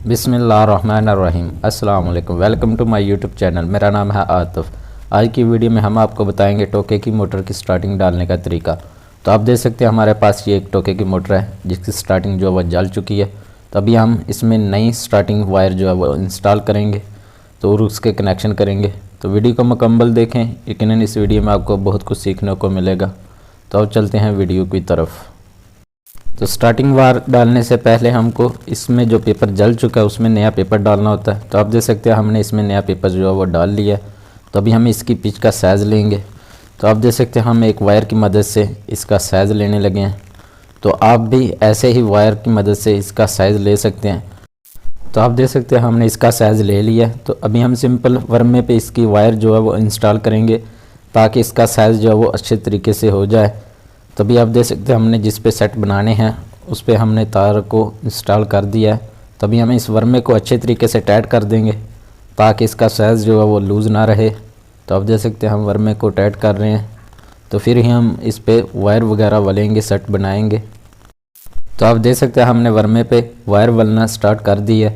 बिस्मिल्लाहिर्रहमानिर्रहीम। अस्सलाम वालेकुम। Welcome to my YouTube channel. मेरा नाम है आतिफ। आज की वीडियो में हम आपको बताएंगे टोके की मोटर की स्टार्टिंग डालने का तरीका। तो आप देख सकते हैं हमारे पास ये एक टोके की मोटर है जिसकी स्टार्टिंग जो है वह जल चुकी है। तो अभी हम इसमें नई स्टार्टिंग वायर जो है वो इंस्टॉल करेंगे तो और उसके कनेक्शन करेंगे। तो वीडियो को मुकम्मल देखें, यकीनन इस वीडियो में आपको बहुत कुछ सीखने को मिलेगा। तो अब चलते हैं वीडियो की तरफ। तो स्टार्टिंग वायर डालने से पहले हमको इसमें जो पेपर जल चुका है उसमें नया पेपर डालना होता है। तो आप देख सकते हैं हमने इसमें नया पेपर जो है वो डाल लिया है। तो अभी हम इसकी पिच का साइज़ लेंगे। तो आप देख सकते हैं हम एक वायर की मदद से इसका साइज़ लेने लगे हैं। तो आप भी ऐसे ही वायर की मदद से इसका साइज़ ले सकते हैं। तो आप देख सकते हैं हमने इसका साइज़ ले लिया है। तो अभी हम सिंपल वर्मे पे इसकी वायर जो है वो इंस्टॉल करेंगे ताकि इसका साइज़ जो है वो अच्छे तरीके से हो जाए। तभी आप देख सकते हैं हमने जिस पे सेट बनाने हैं उस पे हमने तार को इंस्टॉल कर दिया है। तभी हम इस वर्मे को अच्छे तरीके से टाइट कर देंगे ताकि इसका साइज़ जो है वो लूज़ ना रहे। तो आप देख सकते हैं हम वर्मे को टाइट कर रहे हैं। तो फिर ही हम इस पे वायर वगैरह वलेंगे, सेट बनाएंगे। तो आप देख सकते हैं हमने वर्मे पे वायर वलना स्टार्ट कर दी है।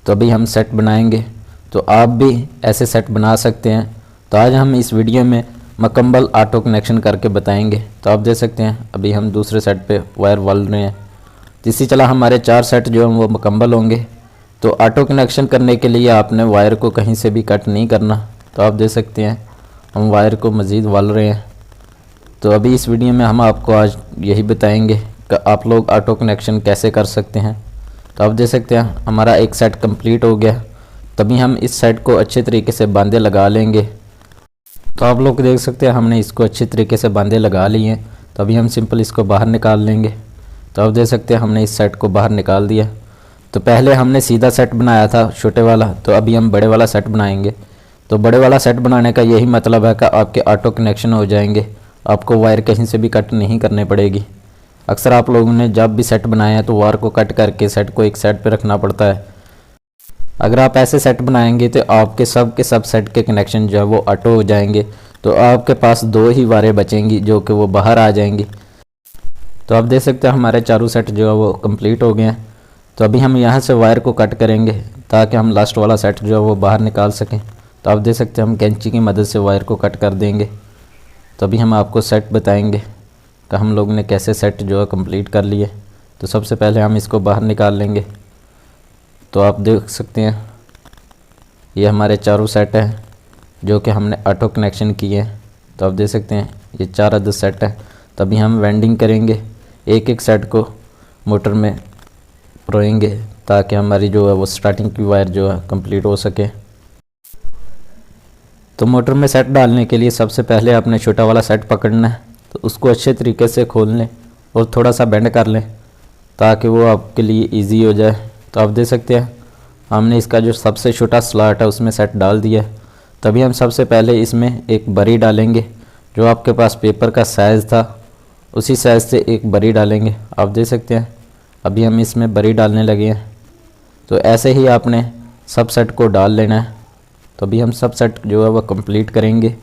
तो अभी हम सेट बनाएंगे। तो आप भी ऐसे सेट बना सकते हैं। तो आज हम इस वीडियो में मुकम्मल ऑटो कनेक्शन करके बताएंगे। तो आप देख सकते हैं अभी हम दूसरे सेट पे वायर वल रहे हैं। तो इसी तरह हमारे 4 सेट जो हैं वो मुकम्मल होंगे। तो ऑटो कनेक्शन करने के लिए आपने वायर को कहीं से भी कट नहीं करना। तो आप देख सकते हैं हम वायर को मज़ीद वल रहे हैं। तो अभी इस वीडियो में हम आपको आज यही बताएंगे कि आप लोग ऑटो कनेक्शन कैसे कर सकते हैं। तो आप देख सकते हैं हमारा एक सेट कंप्लीट हो गया। तभी हम इस सेट को अच्छे तरीके से बांधे लगा लेंगे। तो आप लोग देख सकते हैं हमने इसको अच्छे तरीके से बांधे लगा लिए हैं। तो अभी हम सिंपल इसको बाहर निकाल लेंगे। तो आप देख सकते हैं हमने इस सेट को बाहर निकाल दिया। तो पहले हमने सीधा सेट बनाया था छोटे वाला, तो अभी हम बड़े वाला सेट बनाएंगे। तो बड़े वाला सेट बनाने का यही मतलब है कि आपके ऑटो कनेक्शन हो जाएंगे, आपको वायर कहीं से भी कट नहीं करनी पड़ेगी। अक्सर आप लोगों ने जब भी सेट बनाया है तो वायर को कट करके सेट को एक साइड पर रखना पड़ता है। अगर आप ऐसे सेट बनाएंगे तो आपके सब सेट के कनेक्शन जो है वो ऑटो हो जाएंगे। तो आपके पास 2 ही वायरें बचेंगी जो कि वो बाहर आ जाएंगी। तो आप देख सकते हैं हमारे चारों सेट जो है वो कंप्लीट हो गए हैं। तो अभी हम यहाँ से वायर को कट करेंगे ताकि हम लास्ट वाला सेट जो है वो बाहर निकाल सकें। तो आप देख सकते हैं हम कैंची की मदद से वायर को कट कर देंगे। तो अभी हम आपको सेट बताएंगे कि हम लोग ने कैसे सेट जो है कंप्लीट कर लिए। तो सबसे पहले हम इसको बाहर निकाल लेंगे। तो आप देख सकते हैं ये हमारे चारों सेट हैं जो कि हमने ऑटो कनेक्शन किए हैं। तो आप देख सकते हैं ये 4 अदद सेट है। तभी हम वेंडिंग करेंगे, एक एक सेट को मोटर में परोएंगे ताकि हमारी जो है वो स्टार्टिंग की वायर जो है कंप्लीट हो सके। तो मोटर में सेट डालने के लिए सबसे पहले आपने छोटा वाला सेट पकड़ना है। तो उसको अच्छे तरीके से खोल लें और थोड़ा सा बेंड कर लें ताकि वो आपके लिए ईजी हो जाए। तो आप देख सकते हैं हमने इसका जो सबसे छोटा स्लॉट है उसमें सेट डाल दिया है। तभी हम सबसे पहले इसमें एक बरी डालेंगे। जो आपके पास पेपर का साइज़ था उसी साइज़ से एक बरी डालेंगे। आप देख सकते हैं अभी हम इसमें बरी डालने लगे हैं। तो ऐसे ही आपने सब सेट को डाल लेना है। तो अभी हम सब सेट जो है वह कंप्लीट करेंगे,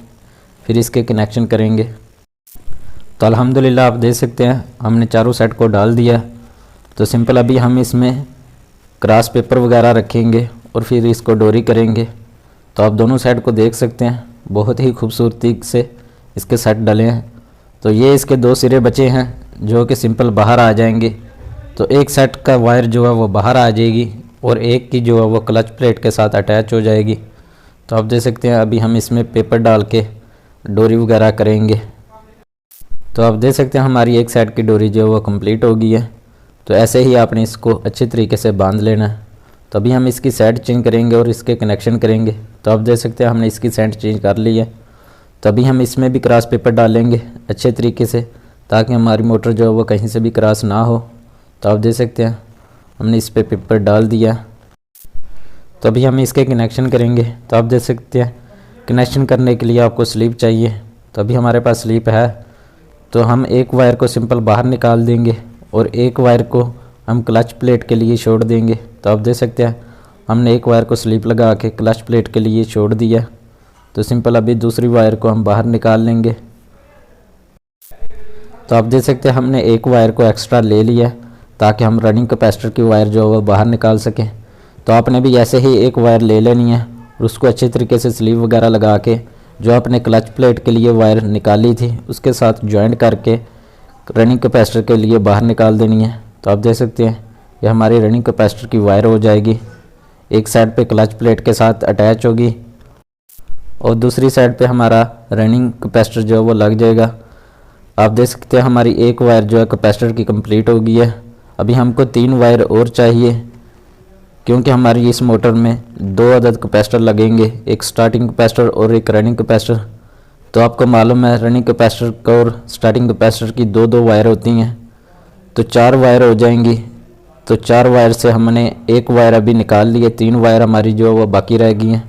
फिर इसके कनेक्शन करेंगे। तो अल्हम्दुलिल्लाह आप देख सकते हैं हमने चारों सेट को डाल दिया। तो सिंपल अभी हम इसमें क्रॉस पेपर वगैरह रखेंगे और फिर इसको डोरी करेंगे। तो आप दोनों साइड को देख सकते हैं बहुत ही खूबसूरती से इसके सेट डले हैं। तो ये इसके 2 सिरे बचे हैं जो कि सिंपल बाहर आ जाएंगे। तो एक सेट का वायर जो है वो बाहर आ जाएगी और एक की जो है वो क्लच प्लेट के साथ अटैच हो जाएगी। तो आप देख सकते हैं अभी हम इसमें पेपर डाल के डोरी वगैरह करेंगे। तो आप देख सकते हैं हमारी एक साइड की डोरी जो है वो कंप्लीट हो गई है। तो ऐसे ही आपने इसको अच्छे तरीके से बांध लेना है। तभी हम इसकी साइड चेंज करेंगे और इसके कनेक्शन करेंगे। तो आप देख सकते हैं हमने इसकी साइड चेंज कर ली है। तभी हम इसमें भी क्रॉस पेपर डालेंगे अच्छे तरीके से ताकि हमारी मोटर जो है वो कहीं से भी क्रॉस ना हो। तो आप देख सकते हैं हमने इस पर पेपर डाल दिया। तो अभी हम इसके कनेक्शन करेंगे। तो आप देख सकते हैं कनेक्शन करने के लिए आपको स्लीप चाहिए। तो अभी हमारे पास स्लीप है। तो हम एक वायर को सिंपल बाहर निकाल देंगे और एक वायर को हम क्लच प्लेट के लिए छोड़ देंगे। तो आप देख सकते हैं हमने एक वायर को स्लिप लगा के क्लच प्लेट के लिए छोड़ दिया। तो सिंपल अभी दूसरी वायर को हम बाहर निकाल लेंगे। तो आप देख सकते हैं हमने एक वायर को एक्स्ट्रा ले लिया ताकि हम रनिंग कैपेसिटर की वायर जो है वो बाहर निकाल सकें। तो आपने भी ऐसे ही एक वायर ले लेनी है और उसको अच्छे तरीके से स्लीव वगैरह लगा के जो आपने क्लच प्लेट के लिए वायर निकाली थी उसके साथ जॉइंट करके रनिंग कैपेसिटर के लिए बाहर निकाल देनी है। तो आप देख सकते हैं ये हमारी रनिंग कैपेसिटर की वायर हो जाएगी, एक साइड पे क्लच प्लेट के साथ अटैच होगी और दूसरी साइड पे हमारा रनिंग कैपेसिटर जो है वो लग जाएगा। आप देख सकते हैं हमारी एक वायर जो है कैपेसिटर की कंप्लीट हो गई है। अभी हमको 3 वायर और चाहिए क्योंकि हमारी इस मोटर में 2 अदद कैपेसिटर लगेंगे, एक स्टार्टिंग कैपेसिटर और एक रनिंग कैपेसिटर। तो आपको मालूम है रनिंग कैपेसिटर और स्टार्टिंग कैपेसिटर की 2-2 वायर होती हैं, तो 4 वायर हो जाएंगी। तो 4 वायर से हमने एक वायर अभी निकाल ली है, 3 वायर हमारी जो है वो बाकी रह गई हैं।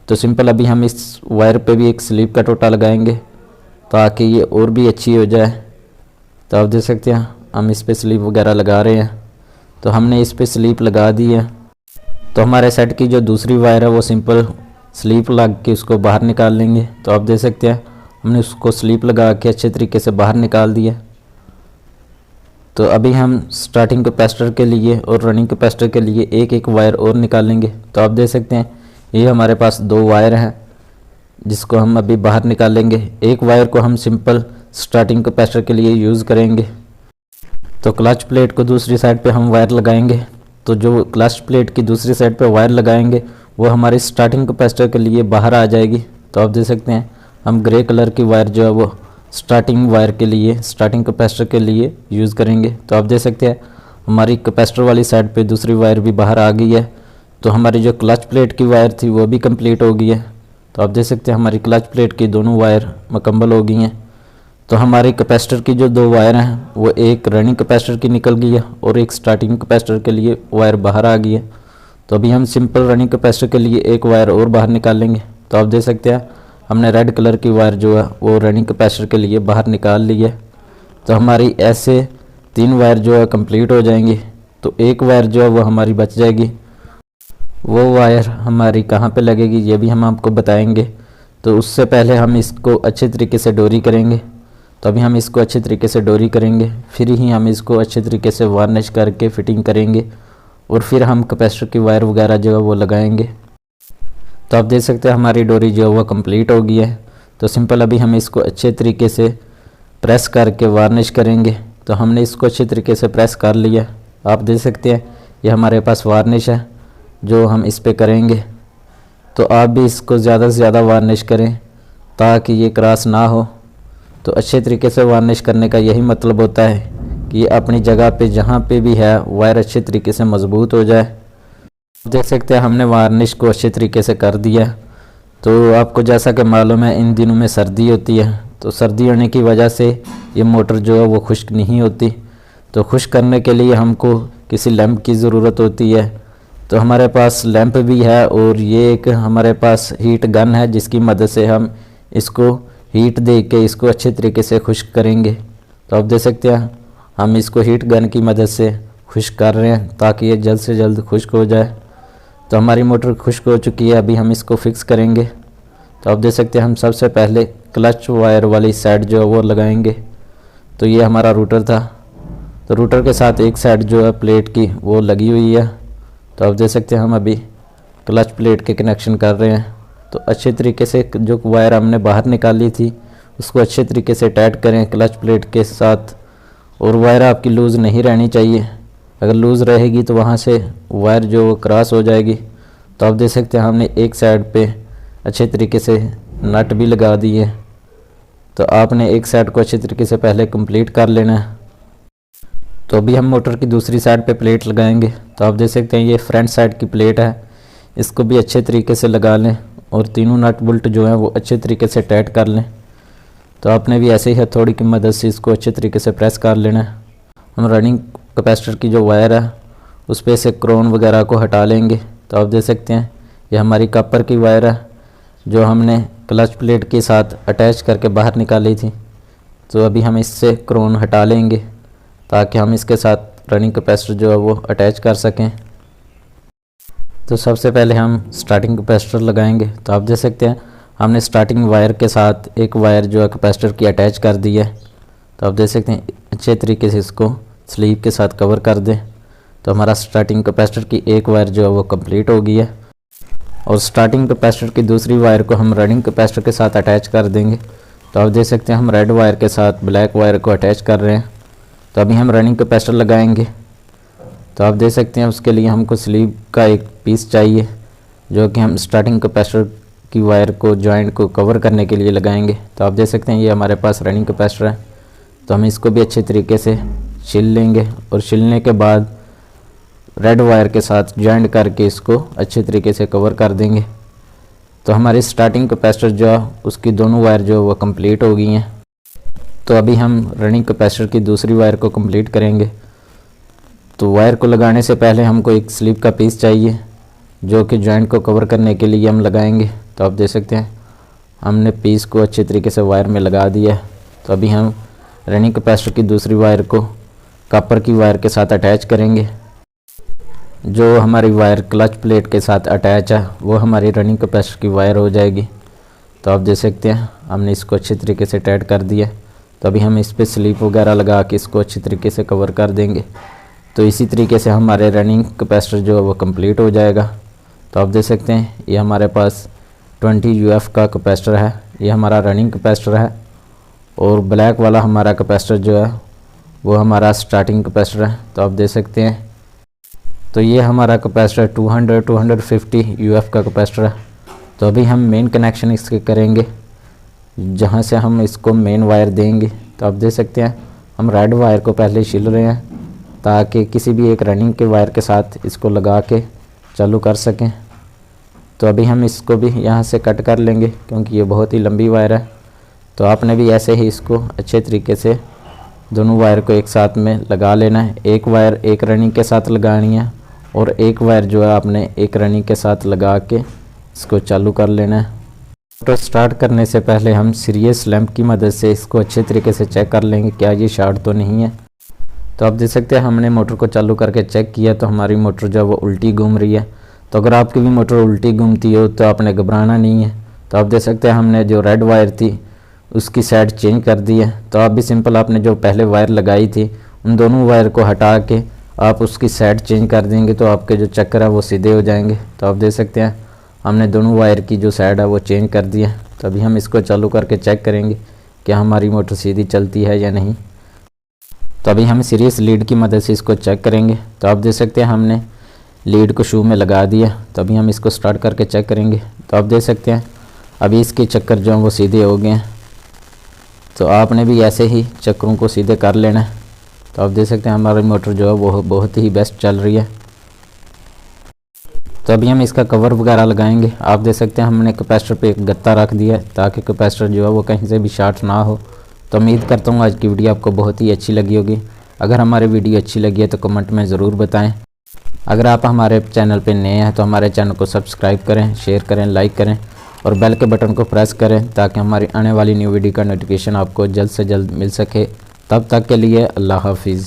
तो सिंपल अभी हम इस वायर पे भी एक स्लीप का टोटा लगाएंगे ताकि ये और भी अच्छी हो जाए। तो आप देख सकते हैं हम इस पे स्लीप वगैरह लगा रहे हैं। तो हमने इस पे स्लीप लगा दी है। तो हमारे सेट की जो दूसरी वायर है वो सिंपल स्लीप लगा के उसको बाहर निकाल लेंगे। तो आप देख सकते हैं हमने उसको स्लीप लगा के अच्छे तरीके से बाहर निकाल दिया। तो अभी हम स्टार्टिंग कैपेसिटर के लिए और रनिंग कैपेसिटर के लिए एक एक वायर और निकालेंगे। तो आप देख सकते हैं ये हमारे पास 2 वायर हैं जिसको हम अभी बाहर निकालेंगे। एक वायर को हम सिंपल स्टार्टिंग कैपेसिटर के लिए यूज़ करेंगे। तो क्लच प्लेट को दूसरी साइड पे हम वायर लगाएंगे। तो जो क्लच प्लेट की दूसरी साइड पे वायर लगाएंगे वो हमारी स्टार्टिंग कैपेसिटर के लिए बाहर आ जाएगी। तो आप देख सकते हैं हम ग्रे कलर की वायर जो है वो स्टार्टिंग वायर के लिए, स्टार्टिंग कैपेसिटर के लिए यूज़ करेंगे। तो आप देख सकते हैं हमारी कैपेसिटर वाली साइड पे दूसरी वायर भी बाहर आ गई है। तो हमारी जो क्लच प्लेट की वायर थी वो भी कंप्लीट हो गई है। तो आप देख सकते हैं हमारी क्लच प्लेट की दोनों वायर मुकम्मल हो गई हैं। तो हमारी कैपेसिटर की जो 2 वायर हैं वो एक रनिंग कैपेसिटर की निकल गई है और एक स्टार्टिंग कैपेसिटर के लिए वायर बाहर आ गई है। तो अभी हम सिंपल रनिंग कैपेसिटर के लिए एक वायर और बाहर निकालेंगे। तो आप देख सकते हैं हमने रेड कलर की वायर जो है वो रनिंग कैपेसिटर के लिए बाहर निकाल ली है। तो हमारी ऐसे 3 वायर जो है कंप्लीट हो जाएंगी। तो एक वायर जो है वो हमारी बच जाएगी। वो वायर हमारी कहाँ पे लगेगी ये भी हम आपको बताएंगे। तो उससे पहले हम इसको अच्छे तरीके से डोरी करेंगे। तो अभी हम इसको अच्छे तरीके से डोरी करेंगे, फिर ही हम इसको अच्छे तरीके से वार्निश करके फिटिंग करेंगे और फिर हम कैपेसिटर की वायर वगैरह जो है वो लगाएंगे। तो आप देख सकते हैं हमारी डोरी जो है वो कंप्लीट हो गई है। तो सिंपल अभी हम इसको अच्छे तरीके से प्रेस करके वार्निश करेंगे। तो हमने इसको अच्छे तरीके से प्रेस कर लिया। आप देख सकते हैं ये हमारे पास वार्निश है जो हम इस पे करेंगे। तो आप भी इसको ज़्यादा से ज़्यादा वार्निश करें ताकि ये क्रॉस ना हो। तो अच्छे तरीके से वार्निश करने का यही मतलब होता है कि अपनी जगह पे जहाँ पे भी है वायर अच्छे तरीके से मजबूत हो जाए। देख सकते हैं हमने वार्निश को अच्छे तरीके से कर दिया। तो आपको जैसा कि मालूम है इन दिनों में सर्दी होती है, तो सर्दी होने की वजह से ये मोटर जो है वो खुश्क नहीं होती। तो खुश्क करने के लिए हमको किसी लैंप की ज़रूरत होती है। तो हमारे पास लैंप भी है और ये एक हमारे पास हीट गन है जिसकी मदद से हम इसको हीट दे के इसको अच्छे तरीके से खुश्क करेंगे। तो आप देख सकते हैं हम इसको हीट गन की मदद से खुश्क कर रहे हैं ताकि ये जल्द से जल्द खुश्क हो जाए। तो हमारी मोटर खुश्क हो चुकी है, अभी हम इसको फिक्स करेंगे। तो आप देख सकते हैं हम सबसे पहले क्लच वायर वाली साइड जो है वो लगाएंगे। तो ये हमारा रूटर था। तो रूटर के साथ एक साइड जो है प्लेट की वो लगी हुई है। तो आप देख सकते हैं हम अभी क्लच प्लेट के कनेक्शन कर रहे हैं। तो अच्छे तरीके से जो वायर हमने बाहर निकाली थी उसको अच्छे तरीके से टाइट करें क्लच प्लेट के साथ। और वायर आपकी लूज़ नहीं रहनी चाहिए, अगर लूज़ रहेगी तो वहाँ से वायर जो वो क्रॉस हो जाएगी। तो आप देख सकते हैं हमने एक साइड पे अच्छे तरीके से नट भी लगा दिए। तो आपने एक साइड को अच्छे तरीके से पहले कंप्लीट कर लेना है। तो अभी हम मोटर की दूसरी साइड पे प्लेट लगाएंगे। तो आप देख सकते हैं ये फ्रंट साइड की प्लेट है, इसको भी अच्छे तरीके से लगा लें और तीनों नट बोल्ट जो हैं वो अच्छे तरीके से टाइट कर लें। तो आपने भी ऐसे ही हथौड़ी की मदद से इसको अच्छे तरीके से प्रेस कर लेना है। हम रनिंग कैपेसिटर की जो वायर है उस पर से क्रोन वगैरह को हटा लेंगे। तो आप देख सकते हैं ये हमारी कॉपर की वायर है जो हमने क्लच प्लेट के साथ अटैच करके बाहर निकाली थी। तो अभी हम इससे क्रोन हटा लेंगे ताकि हम इसके साथ रनिंग कैपेसिटर जो है वो अटैच कर सकें। तो सबसे पहले हम स्टार्टिंग कैपेसिटर लगाएंगे। तो आप देख सकते हैं हमने स्टार्टिंग वायर के साथ एक वायर जो है कैपेसिटर की अटैच कर दी है। तो आप देख सकते हैं अच्छे तरीके से इसको स्लीव के साथ कवर कर दें। तो हमारा स्टार्टिंग कैपेसिटर की एक वायर जो है वो कंप्लीट हो गई है और स्टार्टिंग कैपेसिटर की दूसरी वायर को हम रनिंग कैपेसिटर के साथ अटैच कर देंगे। तो आप देख सकते हैं हम रेड वायर के साथ ब्लैक वायर को अटैच कर रहे हैं। तो अभी हम रनिंग कैपेसिटर लगाएंगे। तो आप देख सकते हैं उसके लिए हमको स्लीव का एक पीस चाहिए जो कि हम स्टार्टिंग कैपेसिटर की वायर को जॉइंट को कवर करने के लिए लगाएंगे। तो आप देख सकते हैं ये हमारे पास रनिंग कैपेसिटर है। तो हम इसको भी अच्छे तरीके से छिल लेंगे और छिलने के बाद रेड वायर के साथ जॉइंट करके इसको अच्छे तरीके से कवर कर देंगे। तो हमारी स्टार्टिंग कैपेसिटर जो है उसकी दोनों वायर जो वो कंप्लीट हो गई हैं। तो अभी हम रनिंग कैपेसिटर की दूसरी वायर को कंप्लीट करेंगे। तो वायर को लगाने से पहले हमको एक स्लीव का पीस चाहिए जो कि जॉइंट को कवर करने के लिए हम लगाएंगे। तो आप देख सकते हैं हमने पीस को अच्छे तरीके से वायर में लगा दिया है। तो अभी हम रनिंग कैपेसिटर की दूसरी वायर को कॉपर की वायर के साथ अटैच करेंगे। जो हमारी वायर क्लच प्लेट के साथ अटैच है वो हमारी रनिंग कैपेसिटर की वायर हो जाएगी। तो आप देख सकते हैं हमने इसको अच्छे तरीके से टाइट कर दिया। तो अभी हम इस पर स्लीप वगैरह लगा के इसको अच्छे तरीके से कवर कर देंगे। तो इसी तरीके से हमारे रनिंग कैपेसिटर जो है वो कंप्लीट हो जाएगा। तो आप देख सकते हैं ये हमारे पास 20 UF का कैपेसिटर है, ये हमारा रनिंग कैपेसिटर है और ब्लैक वाला हमारा कैपेसिटर जो है वो हमारा स्टार्टिंग कैपेसिटर है। तो आप देख सकते हैं तो ये हमारा कैपेसिटर 250 UF का कैपेसिटर है। तो अभी हम मेन कनेक्शन इसके करेंगे जहाँ से हम इसको मेन वायर देंगे। तो आप देख सकते हैं हम रेड वायर को पहले छिल रहे हैं ताकि किसी भी एक रनिंग के वायर के साथ इसको लगा के चालू कर सकें। तो अभी हम इसको भी यहाँ से कट कर लेंगे क्योंकि ये बहुत ही लंबी वायर है। तो आपने भी ऐसे ही इसको अच्छे तरीके से दोनों वायर को एक साथ में लगा लेना है। एक वायर एक रनिंग के साथ लगानी है और एक वायर जो है आपने एक रनिंग के साथ लगा के इसको चालू कर लेना है। मोटर स्टार्ट करने से पहले हम सीरीज लैंप की मदद से इसको अच्छे तरीके से चेक कर लेंगे क्या ये शॉर्ट तो नहीं है। तो आप देख सकते हैं हमने मोटर को चालू करके चेक किया तो हमारी मोटर जो है वो उल्टी घूम रही है। तो अगर आपकी भी मोटर उल्टी घूमती हो तो आपने घबराना नहीं है। तो आप देख सकते हैं हमने जो रेड वायर थी उसकी साइड चेंज कर दी है। तो आप भी सिंपल आपने जो पहले वायर लगाई थी उन दोनों वायर को हटा के आप उसकी साइड चेंज कर देंगे तो आपके जो चक्कर है वो सीधे हो जाएंगे। तो आप देख सकते हैं हमने दोनों वायर की जो साइड है वो चेंज कर दी है। तो अभी हम इसको चालू करके चेक करेंगे कि हमारी मोटर सीधी चलती है या नहीं। तो अभी हम सीरीज लीड की मदद से इसको चेक करेंगे। तो आप देख सकते हैं हमने लीड को शू में लगा दिया। तो अभी हम इसको स्टार्ट करके चेक करेंगे। तो आप देख सकते हैं अभी इसके चक्कर जो हैं वो सीधे हो गए हैं। तो आपने भी ऐसे ही चक्करों को सीधे कर लेना है। तो आप देख सकते हैं हमारी मोटर जो है वो बहुत ही बेस्ट चल रही है। तो अभी हम इसका कवर वगैरह लगाएंगे। आप देख सकते हैं हमने कैपेसिटर पे एक गत्ता रख दिया है ताकि कैपेसिटर जो है वो कहीं से भी शॉर्ट ना हो। तो उम्मीद करता हूँ आज की वीडियो आपको बहुत ही अच्छी लगी होगी। अगर हमारी वीडियो अच्छी लगी है तो कमेंट में ज़रूर बताएं। अगर आप हमारे चैनल पे नए हैं तो हमारे चैनल को सब्सक्राइब करें, शेयर करें, लाइक करें और बेल के बटन को प्रेस करें ताकि हमारी आने वाली न्यू वीडियो का नोटिफिकेशन आपको जल्द से जल्द मिल सके। तब तक के लिए अल्लाह हाफिज़।